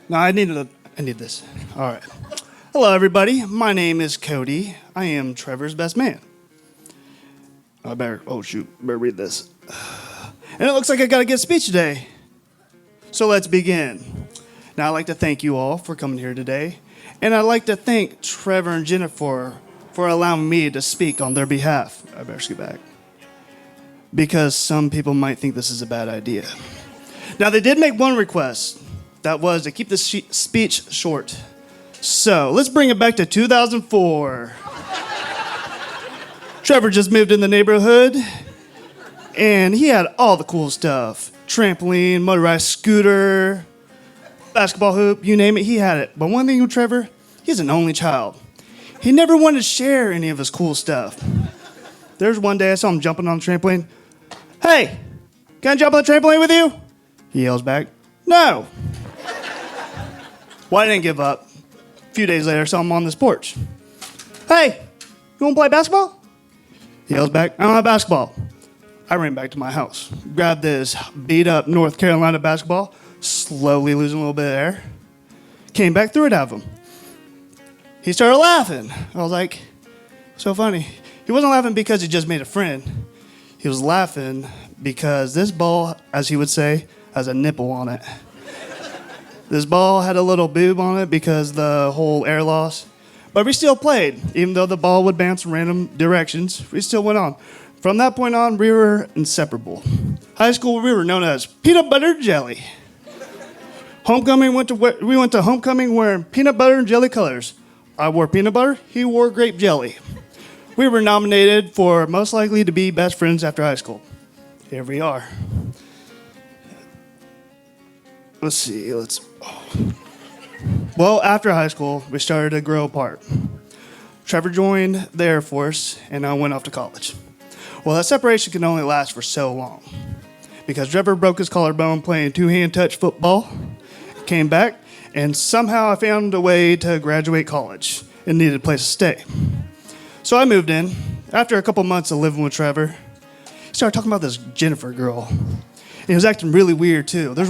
No, I need this. All right. Hello, everybody. My name is Cody. I am Trevor's best man. Better read this. And it looks like I got a good speech today. So let's begin. Now, I'd like to thank you all for coming here today. And I'd like to thank Trevor and Jennifer for allowing me to speak on their behalf. I better scoot back. Because some people might think this is a bad idea. Now, they did make one request. That was to keep the speech short. So, let's bring it back to 2004. Trevor just moved in the neighborhood, and he had all the cool stuff. Trampoline, motorized scooter, basketball hoop, you name it, he had it. But one thing with Trevor, he's an only child. He never wanted to share any of his cool stuff. There's one day I saw him jumping on the trampoline. Hey, can I jump on the trampoline with you? He yells back, no. Well, I didn't give up. A few days later, I saw him on this porch. Hey, you want to play basketball? He yells back, I don't have basketball. I ran back to my house, grabbed this beat-up North Carolina basketball, slowly losing a little bit of air, came back, threw it at him. He started laughing. I was like, so funny. He wasn't laughing because he just made a friend. He was laughing because this ball, as he would say, has a nipple on it. This ball had a little boob on it because the whole air loss. But we still played. Even though the ball would bounce in random directions, we still went on. From that point on, we were inseparable. High school, we were known as peanut butter jelly. Homecoming, we went to homecoming wearing peanut butter and jelly colors. I wore peanut butter, he wore grape jelly. We were nominated for most likely to be best friends after high school. Here we are. Let's see, Well, after high school, we started to grow apart. Trevor joined the Air Force, and I went off to college. Well, that separation can only last for so long. Because Trevor broke his collarbone playing two-hand touch football, came back, and somehow I found a way to graduate college and needed a place to stay. So I moved in. After a couple months of living with Trevor, he started talking about this Jennifer girl. And he was acting really weird, too. There was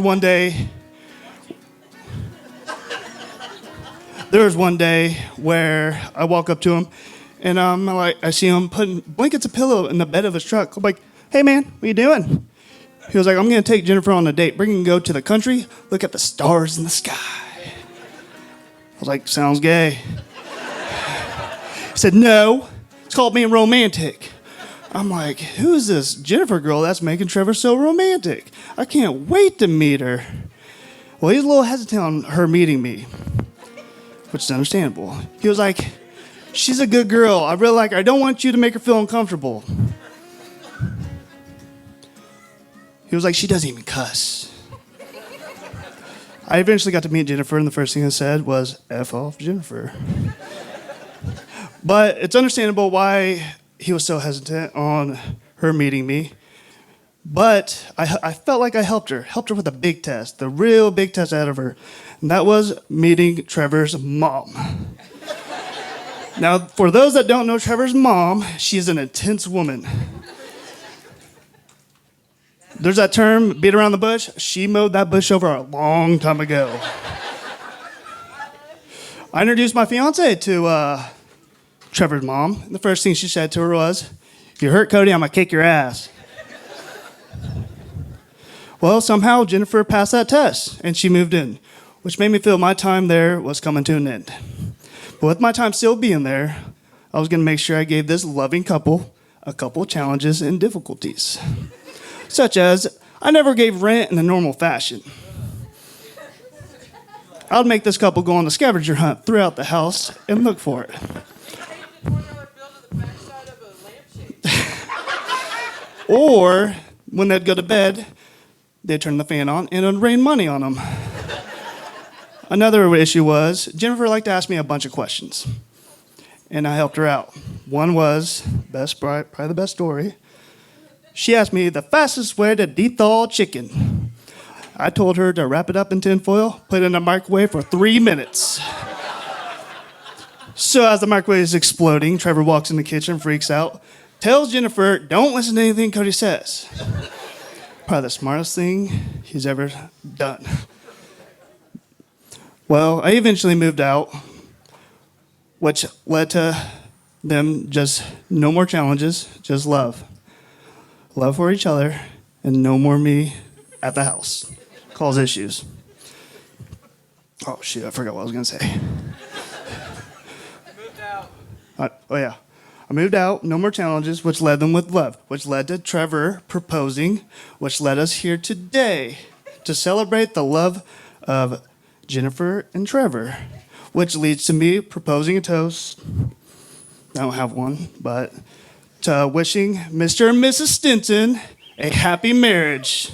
one day where I walk up to him, and I see him putting blankets of pillow in the bed of his truck. I'm like, hey, man, what you doing? He was like, I'm going to take Jennifer on a date. Bring her and go to the country, look at the stars in the sky. I was like, sounds gay. He said, no, it's called being romantic. I'm like, who is this Jennifer girl that's making Trevor so romantic? I can't wait to meet her. Well, he's a little hesitant on her meeting me, which is understandable. He was like, she's a good girl. I really like her. I don't want you to make her feel uncomfortable. He was like, she doesn't even cuss. I eventually got to meet Jennifer, and the first thing I said was, F off Jennifer. But it's understandable why he was so hesitant on her meeting me. But I felt like I helped her with a big test, the real big test out of her. And that was meeting Trevor's mom. Now, for those that don't know Trevor's mom, she's an intense woman. There's that term, beat around the bush. She mowed that bush over a long time ago. I introduced my fiance to Trevor's mom. And the first thing she said to her was, if you hurt Cody, I'm going to kick your ass. Well, somehow Jennifer passed that test, and she moved in, which made me feel my time there was coming to an end. But with my time still being there, I was going to make sure I gave this loving couple a couple challenges and difficulties, such as I never gave rent in a normal fashion. I'd make this couple go on a scavenger hunt throughout the house and look for it. Or, when they'd go to bed, they'd turn the fan on and it would rain money on them. Another issue was, Jennifer liked to ask me a bunch of questions, and I helped her out. One was, probably the best story. She asked me the fastest way to de-thaw chicken. I told her to wrap it up in tin foil, put it in the microwave for 3 minutes. So as the microwave is exploding, Trevor walks in the kitchen, freaks out, tells Jennifer, don't listen to anything Cody says. Probably the smartest thing he's ever done. Well, I eventually moved out, which led to them just no more challenges, just love. Love for each other, and no more me at the house. Cause issues. Oh, shoot, I forgot what I was going to say. Moved out. Oh, yeah. I moved out, no more challenges, which led them with love, which led to Trevor proposing, which led us here today to celebrate the love of Jennifer and Trevor, which leads to me proposing a toast. I don't have one, but to wishing Mr. and Mrs. Stinson a happy marriage.